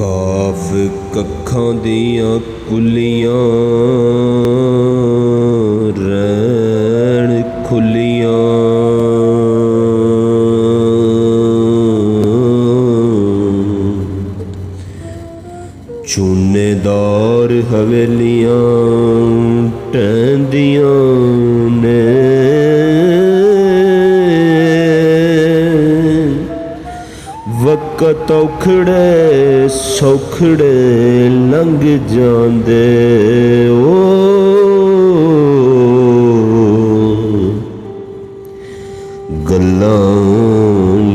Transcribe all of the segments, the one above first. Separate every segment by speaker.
Speaker 1: ਕਾਫ ਕੱਖਾਂ ਦੀਆਂ ਕੁੱਲੀਆਂ ਰਹਿਣ ਖੁੱਲੀਆਂ। ਚੂਨੇਦਾਰ ਹਵੇਲੀਆਂ ਟਹਿੰਦੀਆਂ ਨੇ, ਵਕਤ ਔਖੜੇ ਸੌਖੜੇ ਲੰਘ ਜਾਂਦੇ ਓ। ਗੱਲਾਂ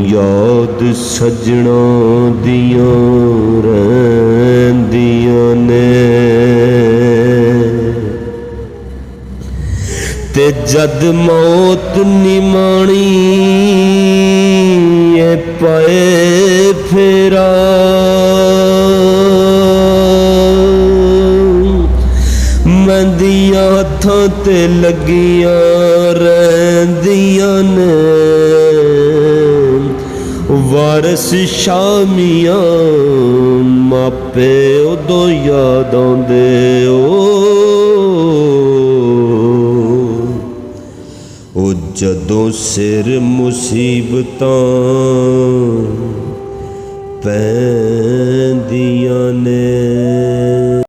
Speaker 1: ਯਾਦ ਸੱਜਣਾ ਦੀਆਂ ਰਹਿੰਦੀਆਂ ਨੇ, ਤੇ ਜਦ ਮੌਤ ਨਿਮਾਣੀ ਪਏ ਫੇਰਾ, ਮਹਿੰਦੀਆਂ ਹੱਥਾਂ ਤੇ ਲੱਗੀਆਂ ਰਹਿੰਦੀਆਂ ਨੇ। ਵਾਰਸ ਸ਼ਾਮੀਆਂ ਮਾਪੇ ਉਦੋਂ ਯਾਦ ਆਉਂਦੇ ਓ। ਉਹ ਜਦੋਂ ਸਿਰ ਮੁਸੀਬਤਾਂ ਪੈਂਦੀਆਂ ਨੇ।